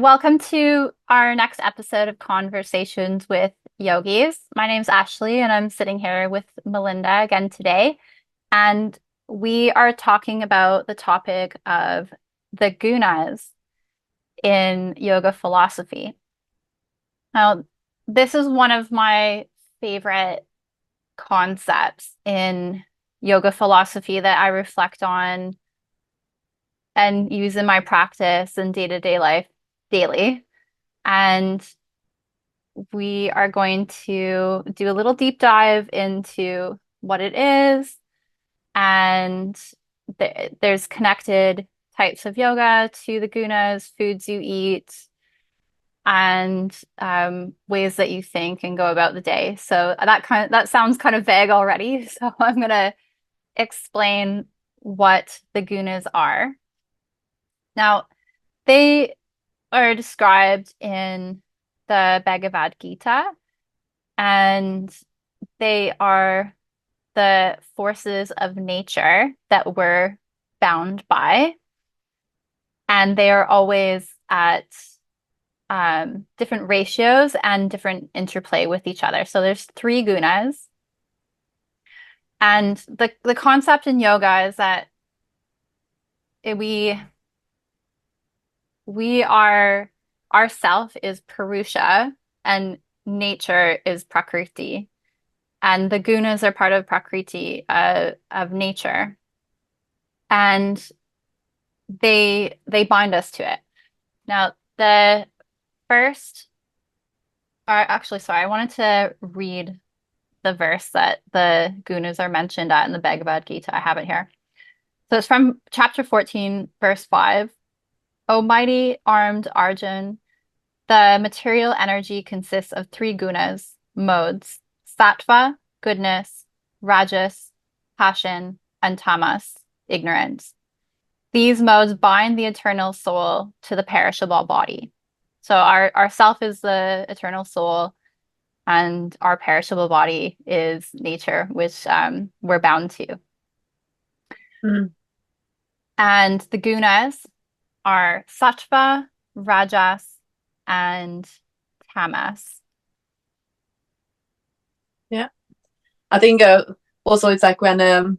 Welcome to our next episode of Conversations with Yogis. My name's Ashley, and I'm sitting here with Melinda again today. And we are talking about the topic of the gunas in yoga philosophy. Now, this is one of my favorite concepts in yoga philosophy that I reflect on and use in my practice and day-to-day life daily. And we are going to do a little deep dive into what it is, and there's connected types of yoga to the gunas, foods you eat, and ways that you think and go about the day. So that sounds kind of vague already. So I'm gonna explain what the gunas are. Now, they are described in the Bhagavad Gita, and they are the forces of nature that we're bound by, and they are always at different ratios and different interplay with each other. So there's three gunas, and the concept in yoga is that we we are our self is Purusha and nature is Prakriti. And the gunas are part of Prakriti, of nature. And they bind us to it. Now, the first, or actually, sorry, I wanted to read the verse that the gunas are mentioned at in the Bhagavad Gita. I have it here. So it's from chapter 14, verse 5. O mighty armed Arjun, the material energy consists of three gunas, modes: sattva, goodness; rajas, passion; and tamas, ignorance. These modes bind the eternal soul to the perishable body. So our self is the eternal soul, and our perishable body is nature, which we're bound to. Mm. And the gunas are sattva, rajas, and tamas. Yeah, I think also it's like when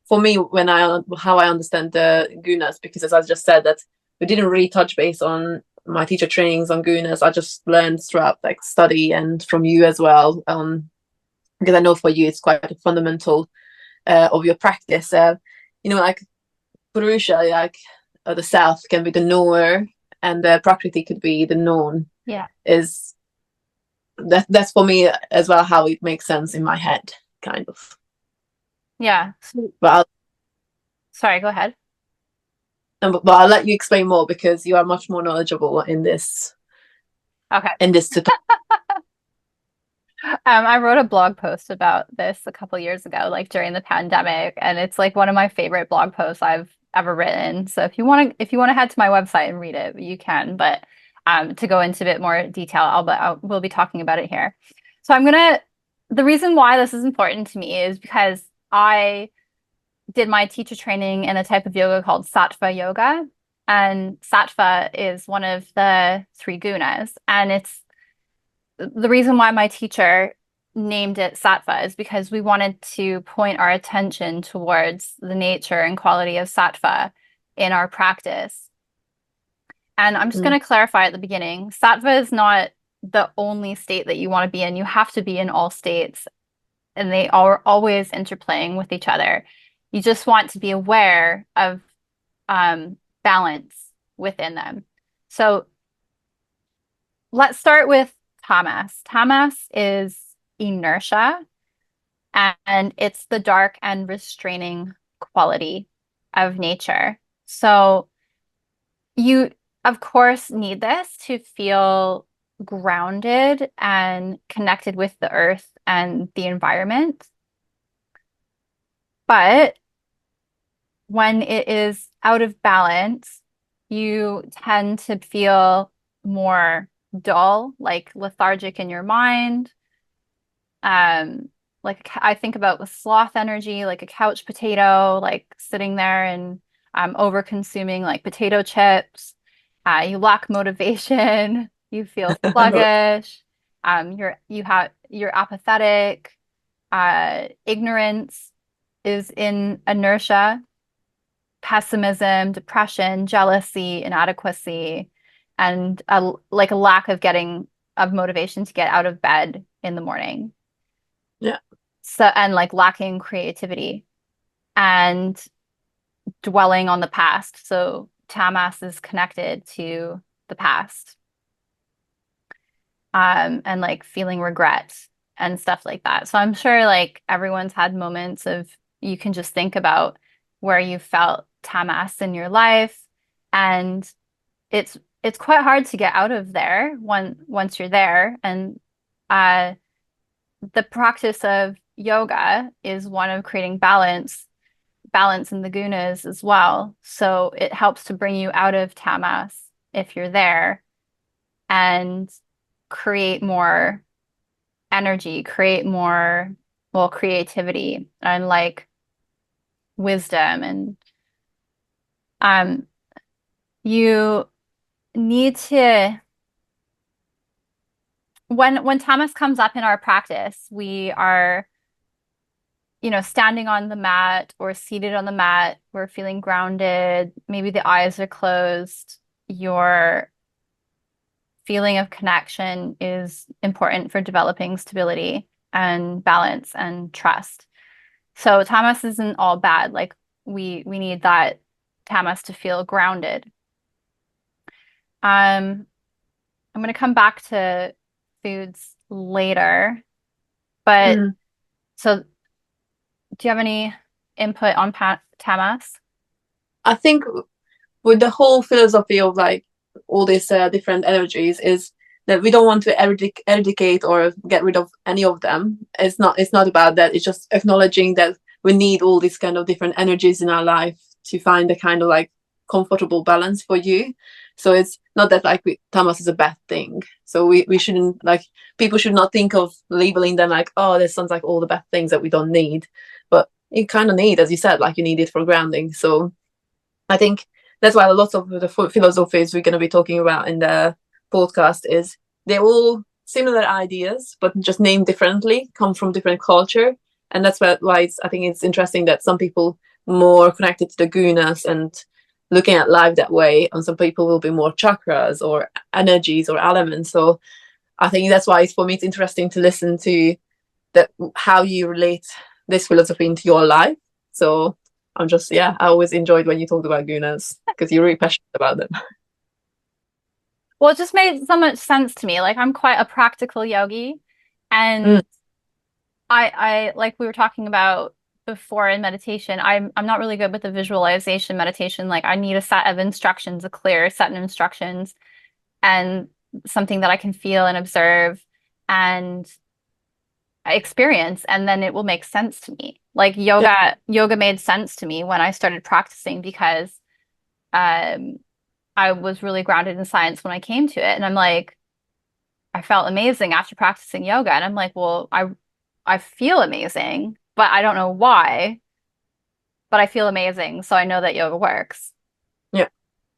for me when I how I understand the gunas, because as I just said that we didn't really touch base on my teacher trainings on gunas. I just learned throughout like study and from you as well. Because I know for you it's quite a fundamental of your practice. Like Purusha, like the self can be the knower, and the Prakriti could be the known. Yeah. Is that's for me as well how it makes sense in my head, kind of. Yeah. So, But sorry, go ahead. I'll let you explain more because you are much more knowledgeable in this Okay. topic. I wrote a blog post about this a couple years ago, like during the pandemic, and it's like one of my favorite blog posts I've ever written. So if you want to head to my website and read it, you can. But to go into a bit more detail, we'll be talking about it here. So the reason why this is important to me is because I did my teacher training in a type of yoga called Sattva yoga, and Sattva is one of the three gunas, and it's the reason why my teacher named it Sattva is because we wanted to point our attention towards the nature and quality of Sattva in our practice. And I'm just Mm. going to clarify at the beginning, Sattva is not the only state that you want to be in. You have to be in all states, and they are always interplaying with each other. You just want to be aware of balance within them. So let's start with Tamas. Tamas is inertia, and it's the dark and restraining quality of nature. So you, of course, need this to feel grounded and connected with the earth and the environment. But when it is out of balance, you tend to feel more dull, like lethargic in your mind. Like I think about with sloth energy, like a couch potato, like sitting there and over consuming like potato chips. You lack motivation. You feel sluggish. You're apathetic. Ignorance is in inertia, pessimism, depression, jealousy, inadequacy, and like a lack of motivation to get out of bed in the morning. Yeah. So, and like lacking creativity and dwelling on the past. So Tamas is connected to the past, and like feeling regret and stuff like that. So I'm sure like everyone's had moments of you can just think about where you felt Tamas in your life, and it's quite hard to get out of there once you're there. And uh, the practice of yoga is one of creating balance in the gunas as well. So it helps to bring you out of tamas if you're there and create more energy, create more, well, creativity and like wisdom. And um, you need to, when tamas comes up in our practice, we are, standing on the mat or seated on the mat. We're feeling grounded. Maybe the eyes are closed. Your feeling of connection is important for developing stability and balance and trust. So tamas isn't all bad. Like we need that tamas to feel grounded. Um, I'm going to come back to foods later, but Mm. so do you have any input on tamas? I think with the whole philosophy of like all these different energies is that we don't want to eradicate or get rid of any of them. It's not about that. It's just acknowledging that we need all these kind of different energies in our life to find a kind of like comfortable balance for you. So it's not that like tamas is a bad thing. So we shouldn't like people should not think of labeling them like, oh, this sounds like all the bad things that we don't need. But you kind of need, as you said, like you need it for grounding. So I think that's why a lot of the philosophies we're going to be talking about in the podcast is they're all similar ideas, but just named differently, come from different culture, and that's why I think it's interesting that some people more connected to the gunas and looking at life that way, and some people will be more chakras or energies or elements. So I think that's why for me it's interesting to listen to that how you relate this philosophy into your life. So I'm just I always enjoyed when you talked about gunas because you're really passionate about them. Well, it just made so much sense to me. Like I'm quite a practical yogi, Mm, and I like we were talking about before in meditation, I'm not really good with the visualization meditation. Like I need a set of instructions, a clear set of instructions, and something that I can feel and observe and experience, and then it will make sense to me. Like yeah, yoga made sense to me when I started practicing because um I was really grounded in science when I came to it. And I'm like, I felt amazing after practicing yoga. And I'm like, well, I feel amazing, but I don't know why, but I feel amazing. So I know that yoga works. yeah,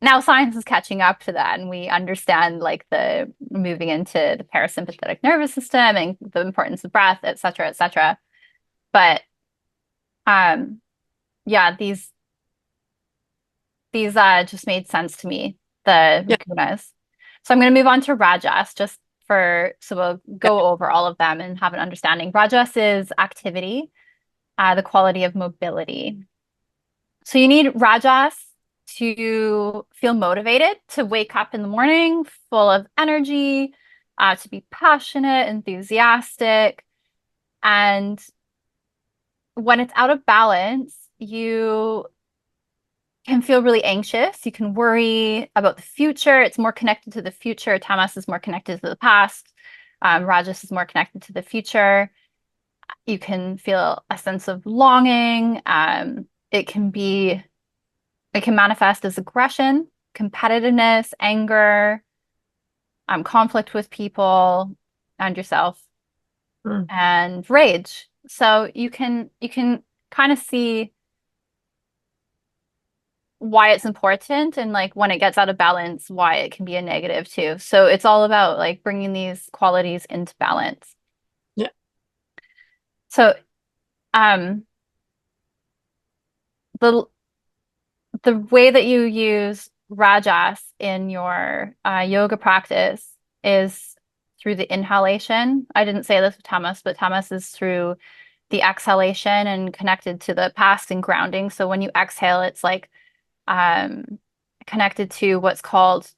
Now science is catching up to that, and we understand like the moving into the parasympathetic nervous system and the importance of breath, et cetera, et cetera. But um, yeah, these just made sense to me, the yeah, gunas. So I'm going to move on to Rajas just so we'll yeah. go over all of them and have an understanding. Rajas is activity, the quality of mobility. So you need Rajas to feel motivated, to wake up in the morning full of energy, to be passionate, enthusiastic. And when it's out of balance, you can feel really anxious. You can worry about the future. It's more connected to the future. Tamas is more connected to the past. Rajas is more connected to the future. You can feel a sense of longing. It can manifest as aggression, competitiveness, anger, conflict with people and yourself, Mm, and rage. So you can kind of see why it's important, and like when it gets out of balance, why it can be a negative too. So it's all about like bringing these qualities into balance. Yeah. So um the the way that you use rajas in your yoga practice is through the inhalation. I didn't say this with tamas, but tamas is through the exhalation and connected to the past and grounding. So when you exhale, it's like um, connected to what's called,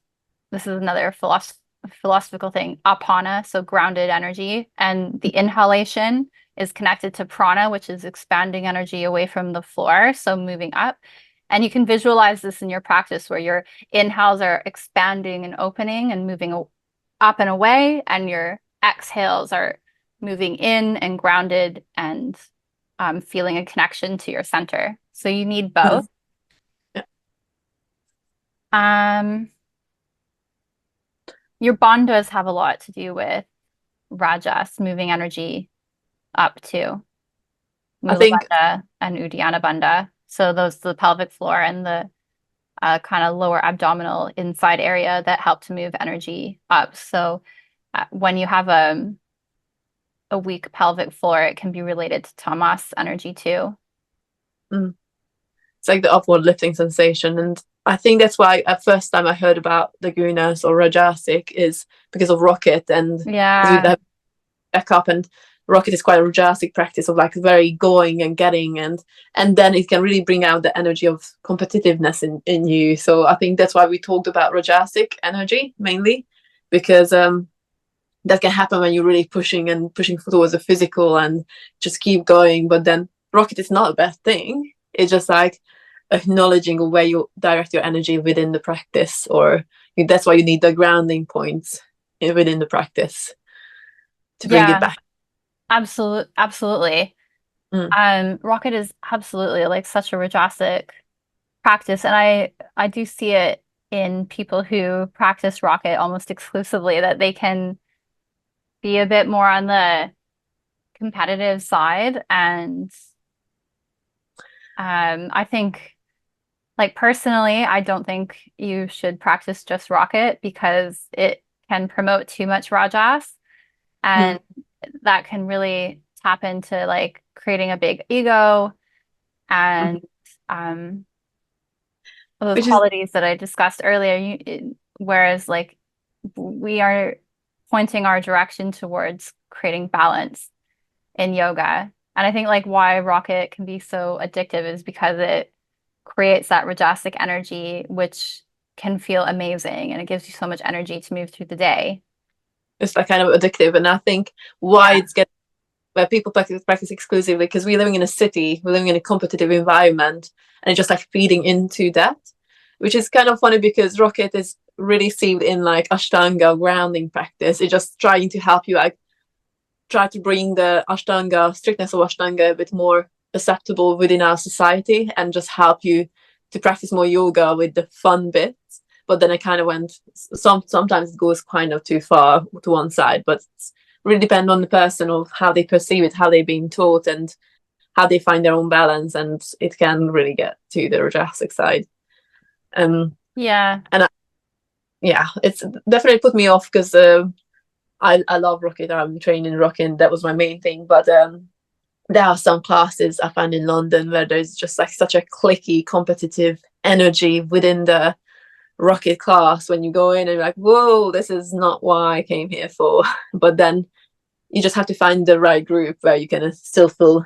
this is another philosophical thing, apana, so grounded energy. And the inhalation is connected to prana, which is expanding energy away from the floor, so moving up. And you can visualize this in your practice where your inhales are expanding and opening and moving up and away, and your exhales are moving in and grounded and feeling a connection to your center. So you need both. Yeah. Um, your bandhas have a lot to do with rajas, moving energy up to I think Mula Bandha and Uddiyana Bandha. So those the pelvic floor and the kind of lower abdominal inside area that help to move energy up. So when you have a weak pelvic floor, it can be related to tamas energy too. mm, it's like the upward lifting sensation. And I think that's why at first time I heard about the gunas or rajasic is because of rocket, and because we Yeah, have back up, and rocket is quite a rajasic practice of like very going and getting, and then it can really bring out the energy of competitiveness in you. So I think that's why we talked about rajasic energy mainly, because that can happen when you're really pushing and pushing towards the physical and just keep going. But then rocket is not a bad thing. It's just like acknowledging where you direct your energy within the practice, or that's why you need the grounding points within the practice to bring it yeah, back. absolutely. Mm. Rocket is absolutely like such a rajasic practice, and I do see it in people who practice rocket almost exclusively that they can be a bit more on the competitive side. And I think, like personally, I don't think you should practice just rocket because it can promote too much rajas, Mm. and that can really tap into like creating a big ego Mm. and those Which is qualities that I discussed earlier. Whereas like we are pointing our direction towards creating balance in yoga. And I think like why Rocket can be so addictive is because it creates that rajasic energy, which can feel amazing and it gives you so much energy to move through the day. it's like kind of addictive, and I think why Yeah. it's getting where people practice exclusively, because we're living in a city, we're living in a competitive environment, and it's just like feeding into that, which is kind of funny because rocket is really seen in like ashtanga grounding practice. It's just trying to help you like try to bring the ashtanga strictness of ashtanga a bit more acceptable within our society, and just help you to practice more yoga with the fun bits. But then I kind of went sometimes it goes kind of too far to one side, but it's really depend on the person of how they perceive it, how they've been taught, and how they find their own balance, and it can really get to the rajasic side. Yeah. And yeah, it's definitely put me off because I love rocket. I'm training rocket. That was my main thing. But there are some classes I find in London where there's just like such a clicky, competitive energy within the rocket class when you go in and you're like, whoa, this is not what I came here for. But then you just have to find the right group where you can still feel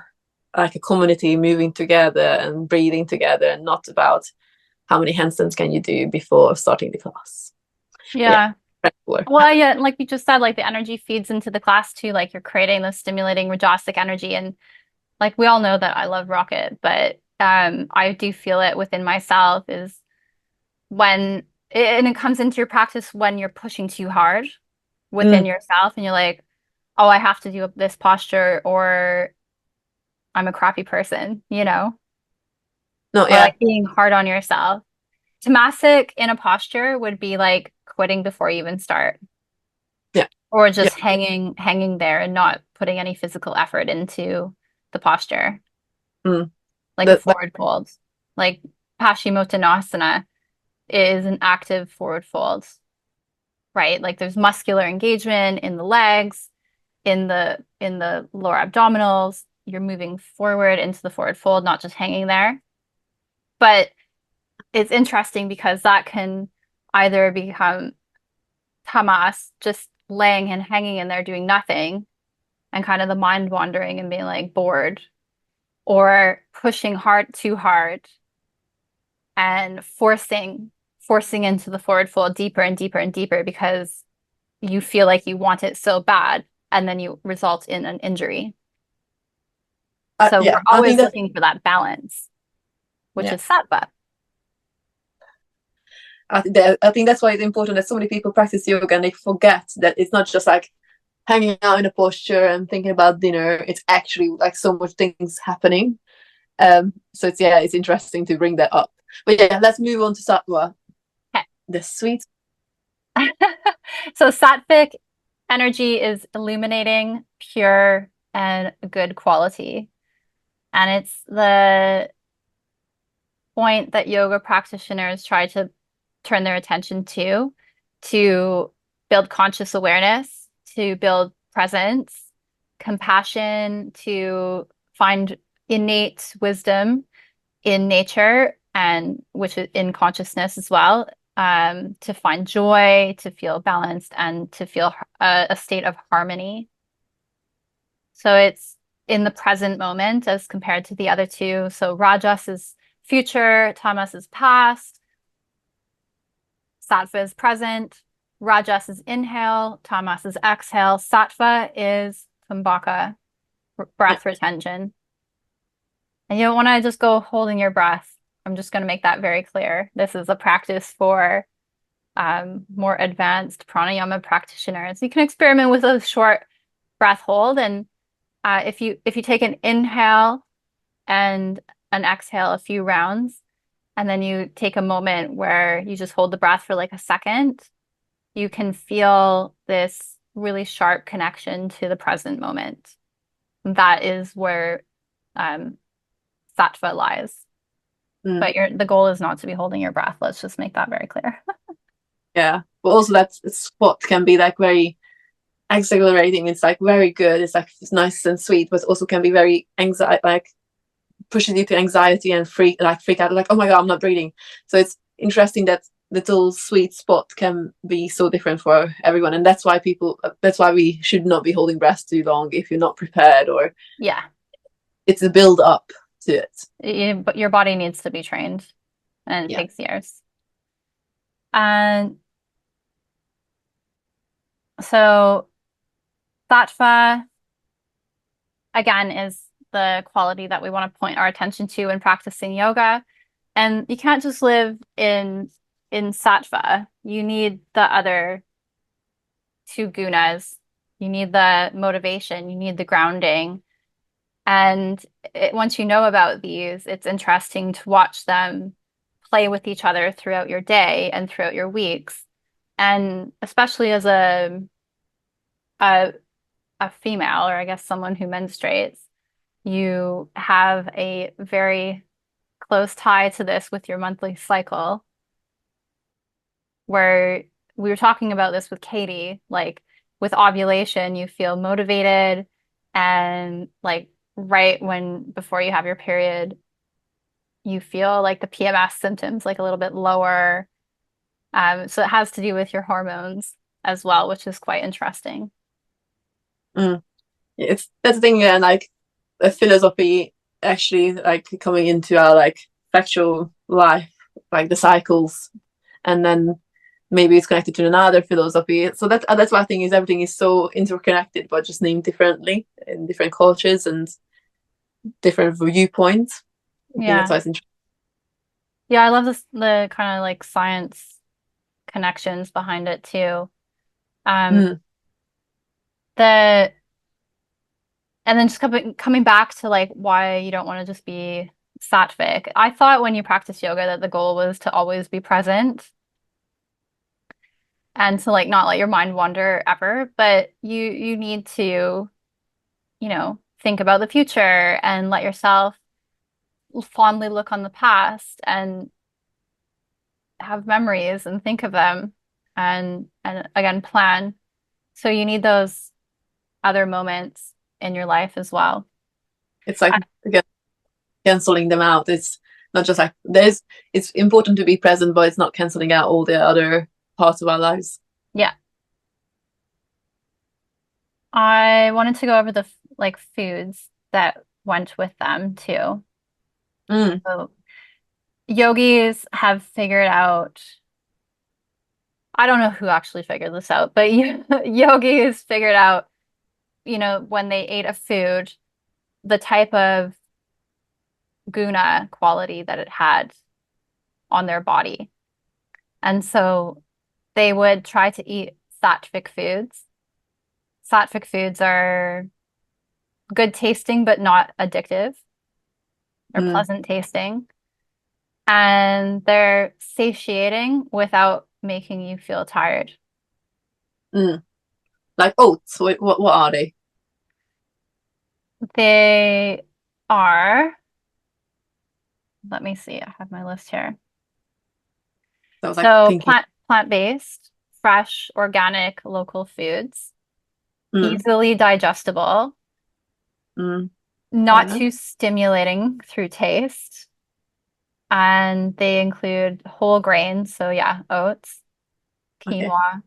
like a community moving together and breathing together, and not about how many handstands can you do before starting the class. But yeah, Yeah. work. Well, yeah, like you just said, like the energy feeds into the class too. Like you're creating this stimulating rajasic energy. And like we all know that I love Rocket, but I do feel it within myself is when and it comes into your practice when you're pushing too hard within Mm, yourself and you're like, oh, I have to do this posture or I'm a crappy person, you know, no, or yeah, like being hard on yourself. Tamasic in a posture would be like quitting before you even start yeah, or yeah. just hanging there and not putting any physical effort into the posture, Mm. like a That forward fold. Like Paschimottanasana is an active forward fold, right? Like there's muscular engagement in the legs, in the lower abdominals. You're moving forward into the forward fold, not just hanging there. But it's interesting because that can either become tamas, just laying and hanging in there doing nothing, and kind of the mind wandering and being like bored, or pushing hard too hard and forcing into the forward fold deeper and deeper and deeper because you feel like you want it so bad, and then you result in an injury. So we're Yeah, I think always that, looking for that balance, which yeah. is sattva. I think that's why it's important that so many people practice yoga and they forget that it's not just like hanging out in a posture and thinking about dinner. It's actually like so much things happening. So it's, yeah, it's interesting to bring that up. But yeah, let's move on to sattva, Okay. the sweet. So sattvic energy is illuminating, pure, and good quality. And it's the point that yoga practitioners try to turn their attention to build conscious awareness, to build presence, compassion, to find innate wisdom in nature and which is in consciousness as well, to find joy, to feel balanced, and to feel a state of harmony. So it's in the present moment as compared to the other two. So Rajas is future, Tamas is past, Sattva is present, Rajas is inhale, Tamas is exhale, Sattva is Kumbhaka, Yeah. breath retention. And you don't want to just go holding your breath. I'm just going to make that very clear. This is a practice for more advanced pranayama practitioners. You can experiment with a short breath hold, and if you take an inhale and an exhale a few rounds, and then you take a moment where you just hold the breath for like a second, you can feel this really sharp connection to the present moment. That is where um, sattva lies. Mm, But the goal is not to be holding your breath. Let's just make that very clear. yeah. But also that spot can be like very exhilarating. It's like very good. It's like it's nice and sweet, but also can be very anxiety, like pushes you to anxiety and freak out, like, oh my God, I'm not breathing. So it's interesting that little sweet spot can be so different for everyone. And that's why we should not be holding breath too long if you're not prepared, or Yeah. it's a build up to it. But your body needs to be trained, and it Yeah. takes years. And so sattva, again, is the quality that we want to point our attention to in practicing yoga. And you can't just live in sattva. You need the other two gunas. You need the motivation, you need the grounding. And once you know about these, it's interesting to watch them play with each other throughout your day and throughout your weeks. And especially as a, a female, or I guess someone who menstruates, you have a very close tie to this with your monthly cycle, where we were talking about this with Katie, like with ovulation, you feel motivated, and like right when before you have your period, you feel like the PMS symptoms like a little bit lower. So it has to do with your hormones as well, which is quite interesting. Mm. It's that's the thing, yeah, and like the philosophy actually like coming into our like factual life, like the cycles, and then maybe it's connected to another philosophy. So that's why I think is everything is so interconnected, but just named differently in different cultures and different viewpoints. I think that's Yeah. why it's interesting. Yeah, I love the kind of like science connections behind it too. Um, Mm, the and then just coming back to like why you don't want to just be sattvic. I thought when you practice yoga that the goal was to always be present and to like not let your mind wander ever, but you need to, think about the future and let yourself fondly look on the past and have memories and think of them and again plan. So you need those other moments in your life as well. It's like I, again canceling them out. It's not just like there's. It's important to be present, but it's not canceling out all the other parts of our lives. yeah, I wanted to go over the like foods that went with them too. Mm, So yogis have figured out, I don't know who actually figured this out, but yogis figured out, when they ate a food, the type of guna quality that it had on their body. And so they would try to eat sattvic foods. Sattvic foods are good tasting, but not addictive or mm, pleasant tasting. And they're satiating without making you feel tired. mm. Like oats. What are they? They are, let me see, I have my list here. So I was like So thinking. plant-based, fresh, organic, local foods, Mm, easily digestible, mm, fair not enough. too stimulating through taste. And they include whole grains. So yeah, oats, Okay. quinoa.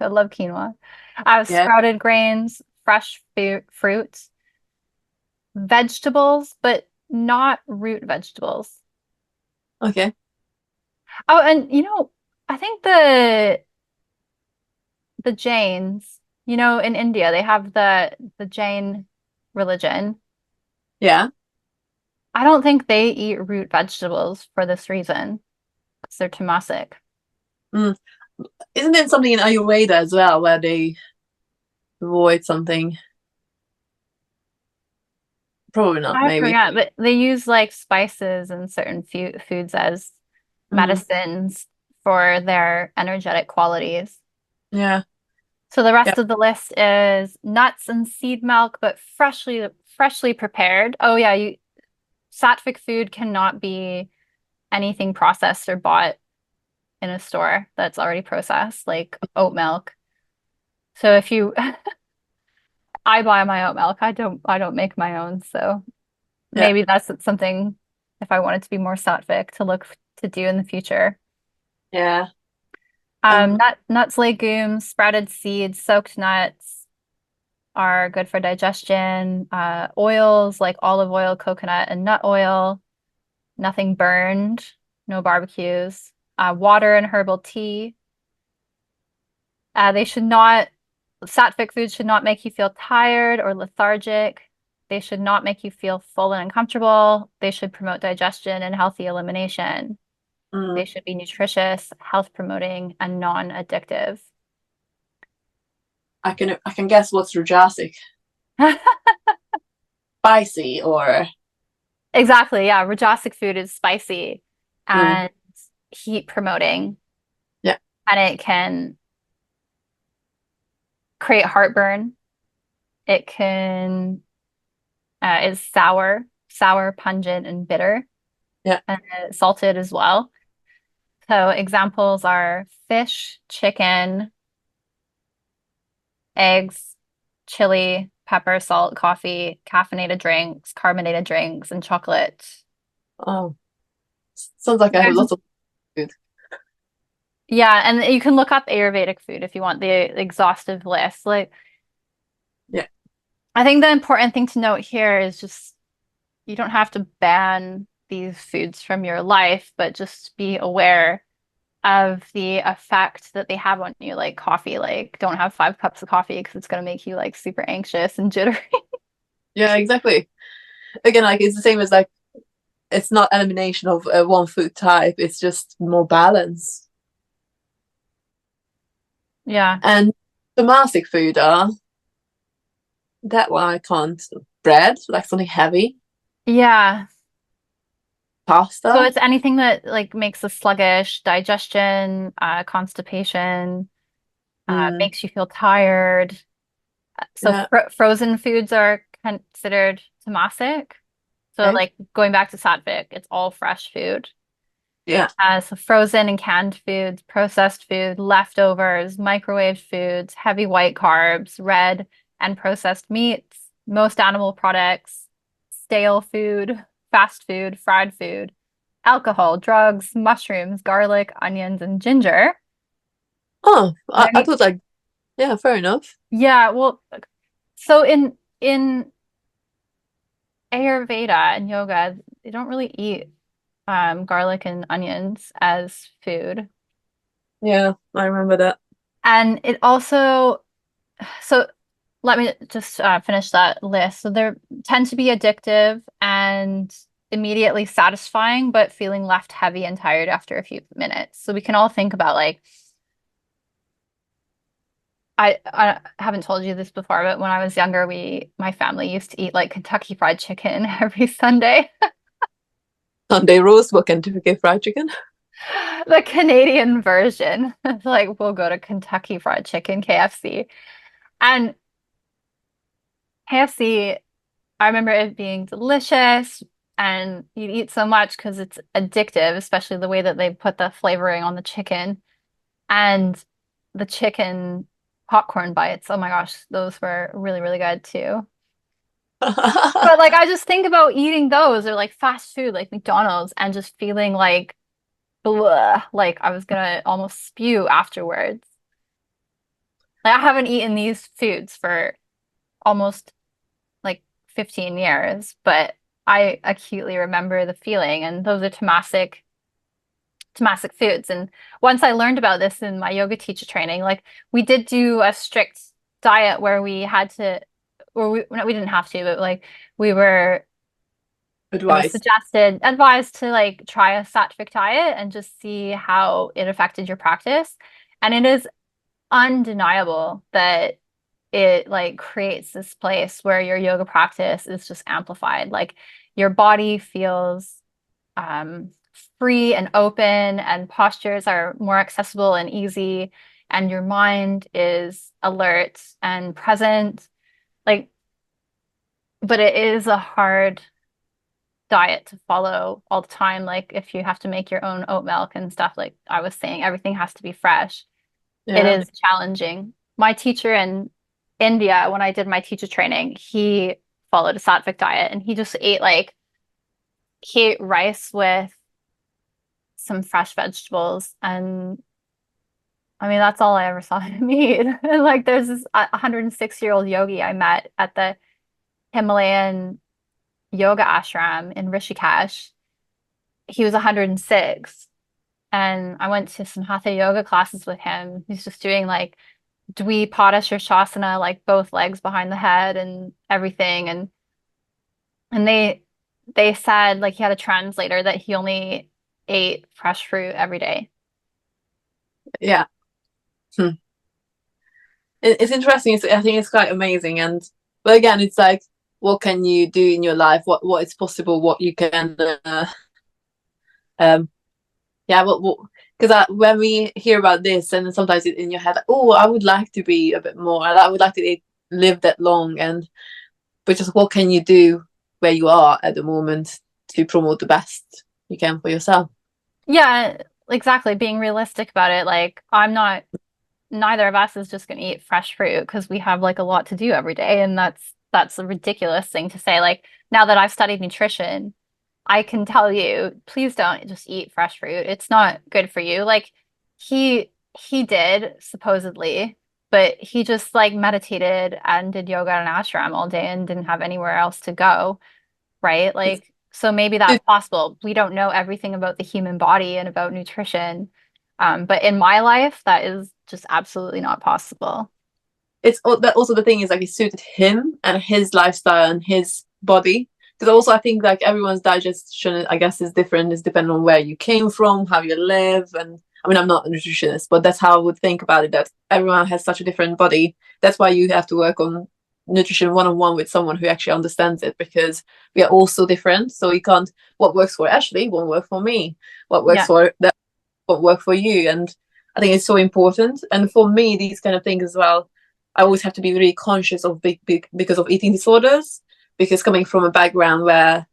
I love quinoa. Yeah. Sprouted grains, fresh fruits, vegetables, but not root vegetables. Okay. Oh, and I think the Jains, in India, they have the Jain religion. Yeah. I don't think they eat root vegetables for this reason, because they're tamasic. Mm. Isn't there something in Ayurveda as well where they avoid something? Probably not. I Maybe. forgot, but they use like spices and certain foods as Mm. medicines for their energetic qualities. Yeah. So the Yeah. rest of the list is nuts and seed milk, but freshly prepared. Oh yeah, sattvic food cannot be anything processed or bought in a store that's already processed, like oat milk. So if you I buy my oat milk, I don't make my own, so Yeah. maybe that's something if I wanted to be more sattvic to look to do in the future. Yeah. And Nuts, legumes, sprouted seeds, soaked nuts are good for digestion. Oils like olive oil, coconut, and nut oil, nothing burned, no barbecues. Water and herbal tea. They should not, sattvic foods should not make you feel tired or lethargic. They should not make you feel full and uncomfortable. They should promote digestion and healthy elimination. They mm, should be nutritious, health promoting, and non-addictive. I can guess what's rajasic. Spicy or Exactly. Yeah. Rajasic food is spicy mm, and heat promoting, yeah. and it can create heartburn. It can is sour, pungent, and bitter, Yeah. and salted as well. So examples are fish, chicken, eggs, chili, pepper, salt, coffee, caffeinated drinks, carbonated drinks, and chocolate. Oh, sounds like I have There's lots of food. Yeah, and you can look up Ayurvedic food if you want the exhaustive list. Like, Yeah. I think the important thing to note here is just you don't have to ban these foods from your life, but just be aware of the effect that they have on you, like coffee. Like, don't have 5 cups of coffee because it's going to make you like super anxious and jittery. Yeah. Exactly. Again, like it's the same as like it's not elimination of one food type. It's just more balance. Yeah. And domestic food are that one I can't. Bread, like something heavy. Yeah. So Pasta. it's anything that like makes us sluggish, digestion, constipation, Mm, makes you feel tired. So yeah. frozen foods are considered tamasic. So Okay. like going back to Sattvic, it's all fresh food. Yeah. So frozen and canned foods, processed food, leftovers, microwaved foods, heavy white carbs, red and processed meats, most animal products, stale food, fast food, fried food, alcohol, drugs, mushrooms, garlic, onions, and ginger. Oh, And I thought like, yeah, fair enough. yeah, well, so in Ayurveda and yoga, they don't really eat garlic and onions as food. Yeah, I remember that. And it also, so let me just finish that list. So they tend to be addictive and immediately satisfying, but feeling left heavy and tired after a few minutes. So we can all think about like, I haven't told you this before, but when I was younger, my family used to eat like Kentucky Fried Chicken every Sunday. Sunday roast, what Kentucky Fried Chicken? The Canadian version. Like we'll go to Kentucky Fried Chicken, KFC. And KFC, I remember it being delicious and you'd eat so much because it's addictive, especially the way that they put the flavoring on the chicken and the chicken popcorn bites. Oh my gosh, those were really, really good too. But like I just think about eating those or like fast food like McDonald's and just feeling like blah, like I was gonna almost spew afterwards. Like I haven't eaten these foods for almost like 15 years, but I acutely remember the feeling and those are tamasic foods. And once I learned about this in my yoga teacher training, like we did do a strict diet where we had to or we no, we didn't have to, but like we were it was Advice. advised to like try a sattvic diet and just see how it affected your practice. And it is undeniable that it like creates this place where your yoga practice is just amplified. Like your body feels um, free and open, and postures are more accessible and easy, and your mind is alert and present. Like, but it is a hard diet to follow all the time. Like if you have to make your own oat milk and stuff, like I was saying, everything has to be fresh. It Yeah. is challenging. My teacher in India, when I did my teacher training, he followed a sattvic diet and he just ate like he ate rice with some fresh vegetables and I mean that's all I ever saw him eat. And like there's this 106-year-old yogi I met at the Himalayan yoga ashram in Rishikesh. He was 106 and I went to some hatha yoga classes with him. He's just doing like Dvipada Shirshasana, like both legs behind the head and everything. And they said like he had a translator that he only ate fresh fruit every day. Yeah. Hmm. It's interesting. I think it's quite amazing. And but again, it's like, what can you do in your life? What is possible? What you can, um, yeah. What because when we hear about this, and sometimes in your head, like, oh, I would like to be a bit more. I would like to live that long. And but just what can you do where you are at the moment to promote the best you can for yourself? Yeah, exactly. Being realistic about it. Like I'm not neither of us is just going to eat fresh fruit because we have like a lot to do every day and that's a ridiculous thing to say. Like now that I've studied nutrition, I can tell you, please don't just eat fresh fruit. It's not good for you. Like he did supposedly, but he just like meditated and did yoga at an ashram all day and didn't have anywhere else to go, right? It's Like so maybe that's possible. We don't know everything about the human body and about nutrition. But in my life, that is just absolutely not possible. that also the thing is like it suited him and his lifestyle and his body. Because also I think like everyone's digestion, I guess, is different. It's depending on where you came from, how you live, and I mean I'm not a nutritionist, but that's how I would think about it. That everyone has such a different body. That's why you have to work on nutrition one on one with someone who actually understands it because we are all so different. So you can't what works for Ashley won't work for me. What works Yeah. for that won't work for you. And I think it's so important. And for me, these kind of things as well I always have to be really conscious of big because of eating disorders. Because coming from a background where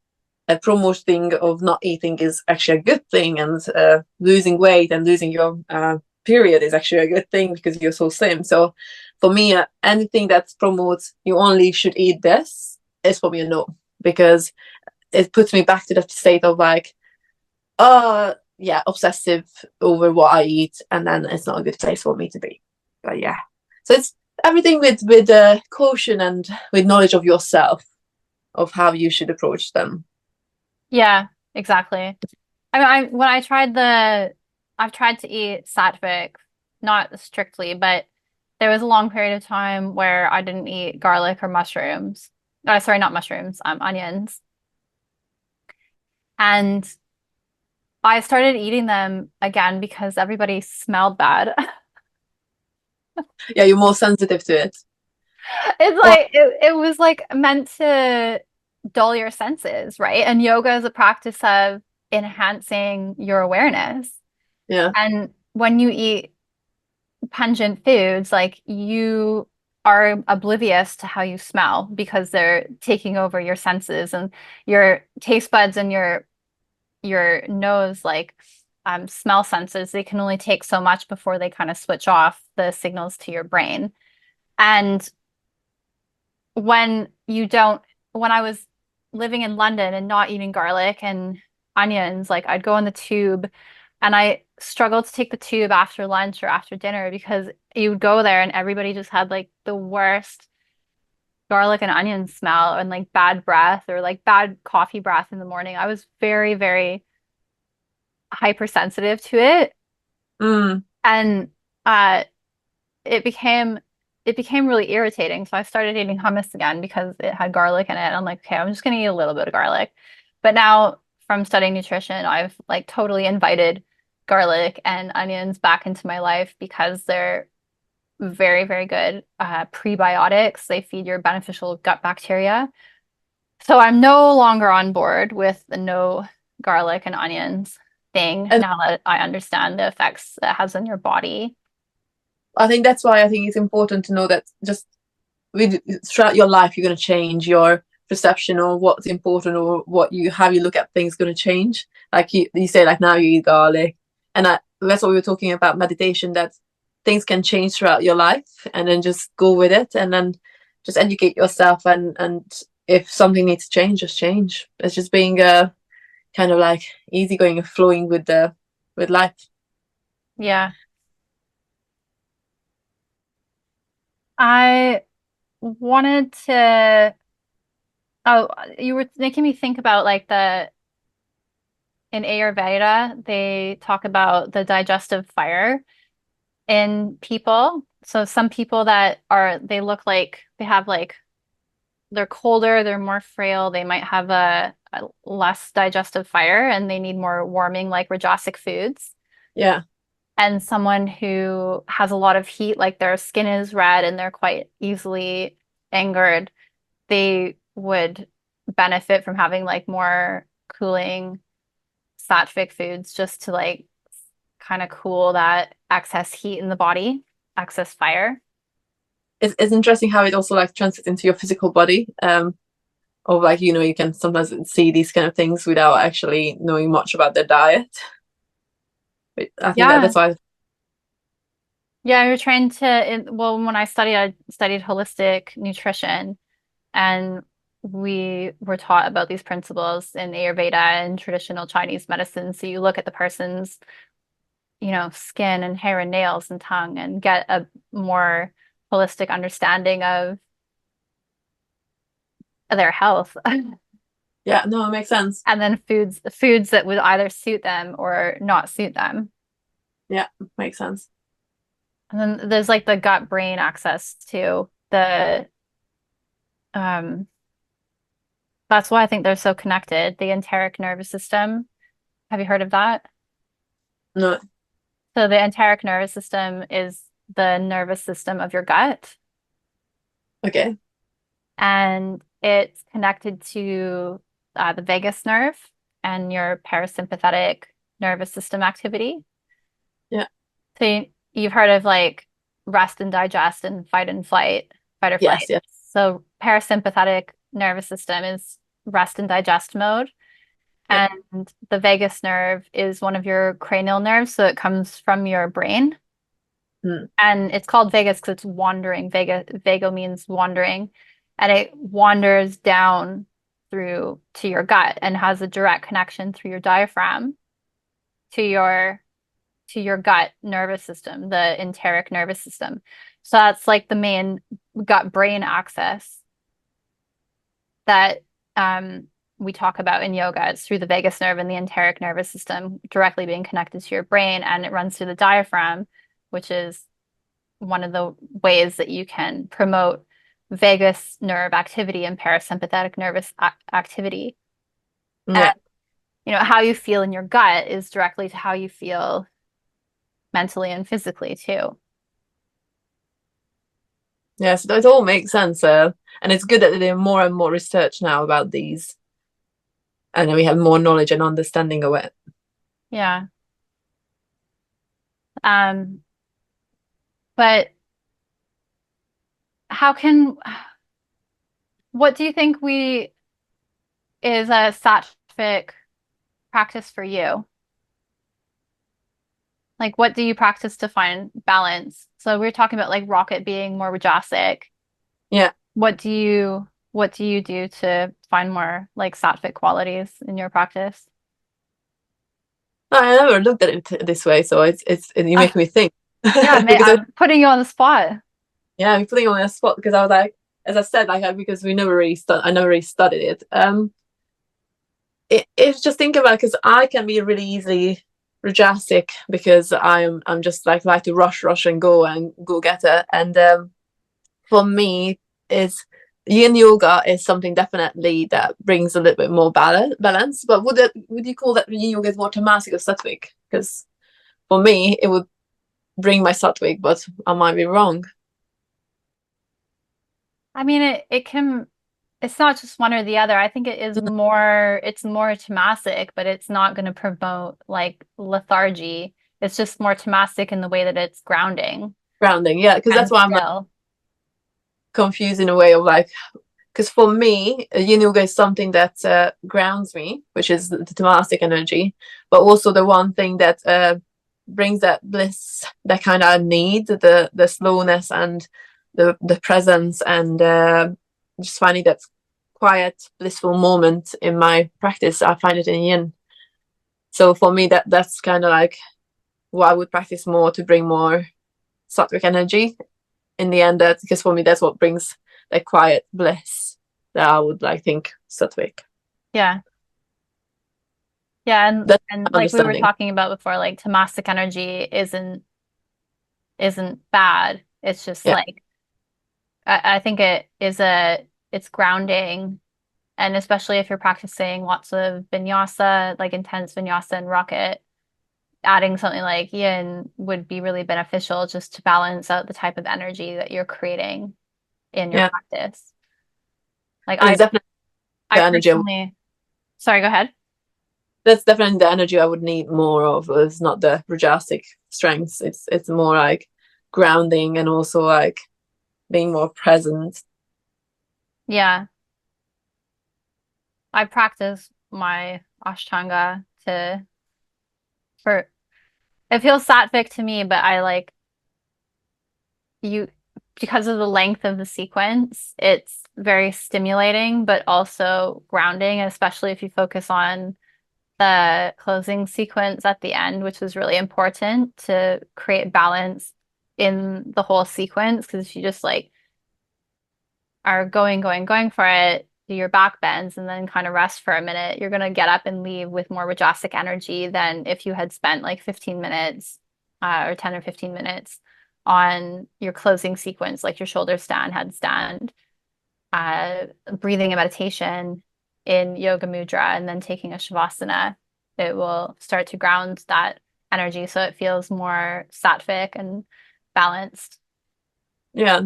a promoting of not eating is actually a good thing, and losing weight and losing your period is actually a good thing because you're so slim. So for me, anything that promotes you only should eat this is for me a no, because it puts me back to that state of like, yeah, obsessive over what I eat, and then it's not a good place for me to be. But yeah, so it's everything with caution and with knowledge of yourself, of how you should approach them. Yeah, exactly. I mean, when I tried I've tried to eat sattvic, not strictly, but there was a long period of time where I didn't eat garlic or mushrooms. Sorry, not mushrooms, onions. And I started eating them again because everybody smelled bad. Yeah, you're more sensitive to it. It's Or like it was like meant to dull your senses, right? And yoga is a practice of enhancing your awareness. yeah. And when you eat pungent foods, like you are oblivious to how you smell because they're taking over your senses and your taste buds and your nose like smell senses, they can only take so much before they kind of switch off the signals to your brain. And when you don't, when I was living in London and not eating garlic and onions, like I'd go on the tube and I struggled to take the tube after lunch or after dinner because you would go there and everybody just had like the worst garlic and onion smell and like bad breath or like bad coffee breath in the morning. I was very, very hypersensitive to it. Mm. And uh it became it became really irritating. So I started eating hummus again because it had garlic in it. I'm like, okay, I'm just gonna eat a little bit of garlic. But now from studying nutrition, I've like totally invited garlic and onions back into my life because they're very, very good prebiotics. They feed your beneficial gut bacteria. So I'm no longer on board with the no garlic and onions thing And now that I understand the effects that has on your body. I think that's why I think it's important to know that just with throughout your life, you're going to change your perception of what's important, or what you how you look at things going to change. Like you say, like now you eat garlic, and that's what we were talking about meditation. That things can change throughout your life, and then just go with it, and then just educate yourself. And if something needs to change, just change. It's just being kind of like easygoing and flowing with life. Yeah. I wanted to, oh, you were making me think about like in Ayurveda, they talk about the digestive fire in people. So some people they look like they have like, they're colder, they're more frail, they might have a less digestive fire and they need more warming, like rajasic foods. Yeah. And someone who has a lot of heat, like their skin is red and they're quite easily angered, they would benefit from having like more cooling sattvic foods just to like kind of cool that excess heat in the body, excess fire. It's interesting how it also like translates into your physical body. Or like, you can sometimes see these kind of things without actually knowing much about their diet. But I think Yeah. that's why. Yeah, you're trying to, well, when I studied holistic nutrition and we were taught about these principles in Ayurveda and traditional Chinese medicine. So you look at the person's, skin and hair and nails and tongue and get a more holistic understanding of their health. Yeah, no, it makes sense. And then foods that would either suit them or not suit them. Yeah, makes sense. And then there's like the gut brain access to the um that's why I think they're so connected. The enteric nervous system. Have you heard of that? No, So the enteric nervous system is the nervous system of your gut, okay. and it's connected to the vagus nerve and your parasympathetic nervous system activity. Yeah. So you've heard of like rest and digest and fight or Yes, flight. yes. So parasympathetic nervous system is rest and digest mode, Yeah. And the vagus nerve is one of your cranial nerves, so it comes from your brain. Mm. And it's called vagus because it's wandering. Vago means wandering, and it wanders down through to your gut and has a direct connection through your diaphragm to your gut nervous system, the enteric nervous system. So that's like the main gut brain axis that we talk about in yoga. It's through the vagus nerve and the enteric nervous system directly being connected to your brain, and it runs through the diaphragm, which is one of the ways that you can promote vagus nerve activity and parasympathetic nervous activity. And Yeah. how you feel in your gut is directly to how you feel mentally and physically too. Yeah, so it all makes sense. And it's good that there's more and more research now about these, and we have more knowledge and understanding of it. Yeah. Um, but how can, what do you think we is a sattvic practice for you? Like, what do you practice to find balance? So we are talking about like rocket being more rajasic. Yeah. What do you do to find more like sattvic qualities in your practice? No, I never looked at it this way, so it's you Uh, make me think yeah, because I'm putting you on the spot. yeah, I'm putting on a spot because I was like, as I said, because we never really I never really studied it. It's just think about it because I can be really easily rajasic because I'm just like to rush and go get it. And for me, is yin yoga is something definitely that brings a little bit more balance. But would you call that yin yoga is more tamasic or sattvic? Because for me, it would bring my sattvic, but I might be wrong. I mean, it's not just one or the other. I think it's more tamasic, but it's not going to promote like lethargy. It's just more tamasic in the way that it's grounding Grounding, yeah, because and that's why I'm like still. confused in a way of like because for me, yin yoga is something that grounds me, which is the Tamastic energy, but also the one thing that brings that bliss that kind of need, the slowness and the presence, and just finding that quiet, blissful moment in my practice. I find it in yin. So for me, that's kind of like what I would practice more to bring more sattvic energy in the end. That because for me, that's what brings that quiet bliss that I would like think Sattvic. Yeah. Yeah, and That's and my like we were understanding. talking about before, like tamasic energy isn't bad. It's just Yeah, like I think it's grounding, and especially if you're practicing lots of vinyasa, like intense vinyasa and rocket, adding something like yin would be really beneficial just to balance out the type of energy that you're creating in your yeah, practice. Like and it's definitely I the energy. personally, sorry, go ahead. That's definitely the energy I would need more of. It's not the rajasic strengths. It's more like grounding and also like being more present. Yeah, I practice my Ashtanga to for it feels sattvic to me, but I like you because of the length of the sequence, it's very stimulating, but also grounding, especially if you focus on the closing sequence at the end, which was really important to create balance in the whole sequence. Because if you just like are going for it, do your back bends and then kind of rest for a minute, you're gonna get up and leave with more rajasic energy than if you had spent like 15 minutes or 10 or 15 minutes on your closing sequence, like your shoulder stand, headstand, breathing and meditation in yoga mudra, and then taking a shavasana. It will start to ground that energy so it feels more sattvic and balanced. Yeah,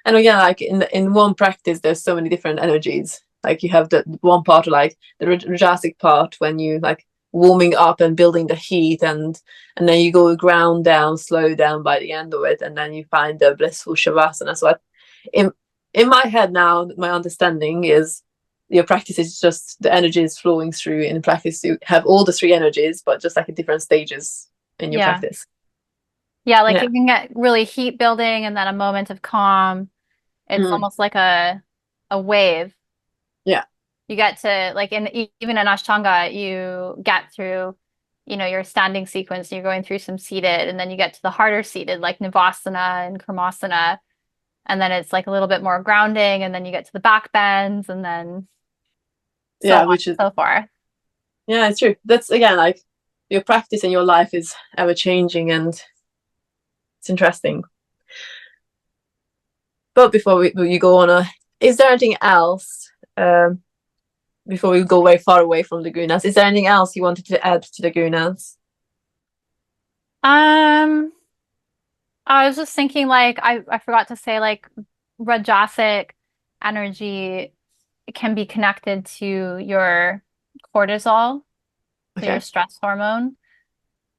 and again, like in one practice, there's so many different energies. Like you have the one part, like the rajasic part, when you like warming up and building the heat, and then you go ground down, slow down by the end of it, and then you find the blissful shavasana. So in in my head now, my understanding is your practice is just the energy is flowing through. In practice, you have all the three energies, but just like at different stages in your Yeah. practice. Yeah, like Yeah. you can get really heat building and then a moment of calm. It's Mm. almost like a wave. Yeah. You get to like even in Ashtanga, you get through, your standing sequence, you're going through some seated, and then you get to the harder seated, like Navasana and Karmasana, and then it's like a little bit more grounding, and then you get to the back bends, and then so on Yeah. Which is, and so forth. yeah, it's true. That's again like your practice in your life is ever changing and it's interesting. But before you go on, is there anything else before we go very far away from the gunas? Is there anything else you wanted to add to the gunas? Um, I was just thinking like I forgot to say like Rajasic energy can be connected to your cortisol, so your Okay. stress hormone.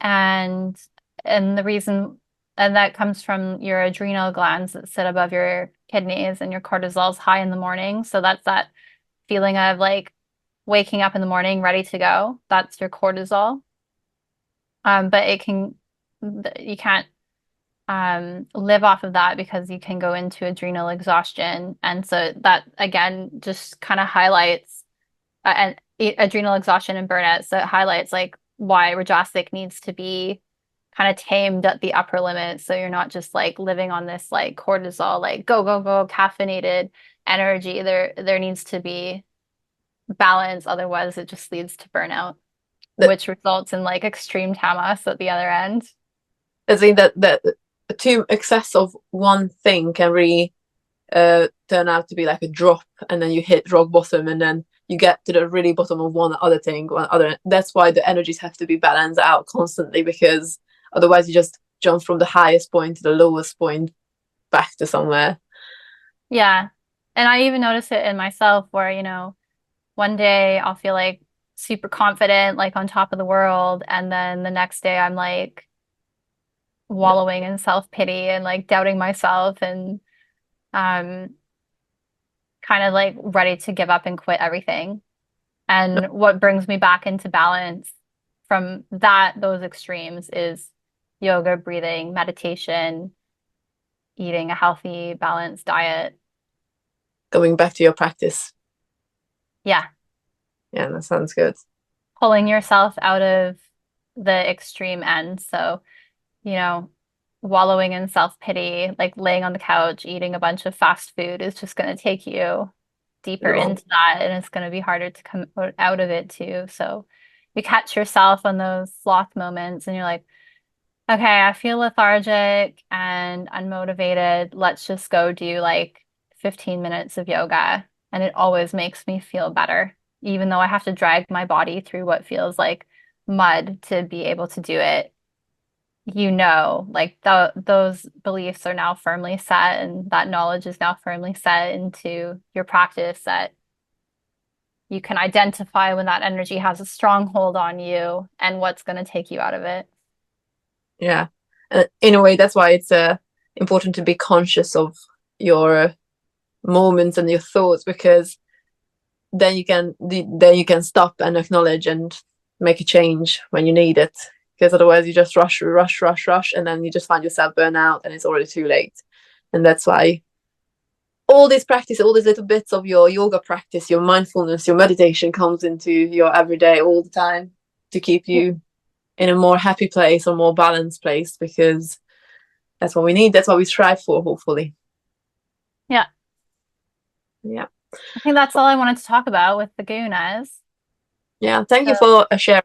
And and the reason and that comes from your adrenal glands that sit above your kidneys and your cortisol's high in the morning. So that's that feeling of like waking up in the morning ready to go. That's your cortisol. But you can't live off of that because you can go into adrenal exhaustion. And so that again just kind of highlights adrenal exhaustion and burnout. So it highlights like why Rajasic needs to be kind of tamed at the upper limit. So you're not just like living on this like cortisol, like go, go, go, caffeinated energy. There needs to be balance. Otherwise, it just leads to burnout, That which results in like extreme tamas at the other end. I think that too excess of one thing can really turn out to be like a drop, and then you hit rock bottom, and then you get to the really bottom of one other thing, one other. That's why the energies have to be balanced out constantly, because otherwise you just jump from the highest point to the lowest point back to somewhere. Yeah. And I even notice it in myself where, one day I'll feel like super confident, like on top of the world. And then the next day I'm like Yeah. wallowing in self-pity and like doubting myself and um kind of like ready to give up and quit everything. And what brings me back into balance from those extremes is yoga, breathing, meditation, eating a healthy, balanced diet. Going back to your practice. Yeah, Yeah, that sounds good. pulling yourself out of the extreme end. So, you know, wallowing in self-pity, like laying on the couch, eating a bunch of fast food is just going to take you deeper Wrong. into that and it's going to be harder to come out of it too. So you catch yourself on those sloth moments and you're like, okay, I feel lethargic and unmotivated. Let's just go do like 15 minutes of yoga. And it always makes me feel better, even though I have to drag my body through what feels like mud to be able to do it. Like those beliefs are now firmly set, and that knowledge is now firmly set into your practice that you can identify when that energy has a stronghold on you and what's going to take you out of it. Yeah. In a way, that's why it's important to be conscious of your moments and your thoughts, because then you can stop and acknowledge and make a change when you need it, because otherwise you just rush, and then you just find yourself burn out and it's already too late. And that's why all this practice, all these little bits of your yoga practice, your mindfulness, your meditation comes into your everyday all the time to keep you in a more happy place or more balanced place, because that's what we need, that's what we strive for, hopefully. Yeah, Yeah. I think that's all I wanted to talk about with the gunas. Yeah, thank you So, for sharing.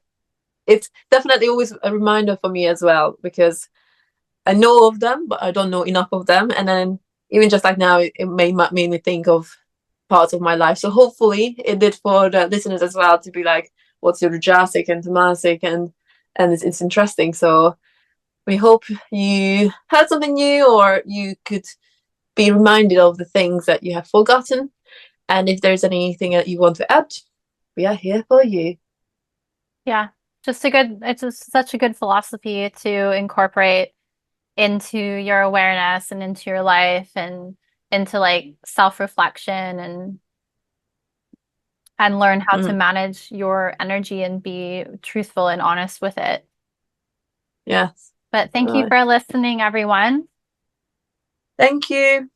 It's definitely always a reminder for me as well, because I know of them, but I don't know enough of them. And then even just like now, it made me think of parts of my life. So hopefully it did for the listeners as well, to be like, what's your Rajasic and Tamasic, and it's interesting. So we hope you heard something new, or you could be reminded of the things that you have forgotten. And if there's anything that you want to add, we are here for you. yeah, it's just such a good philosophy to incorporate into your awareness and into your life and into like self-reflection and and learn how to Mm. manage your energy and be truthful and honest with it. Yes. But thank you Right. for listening, everyone. Thank you.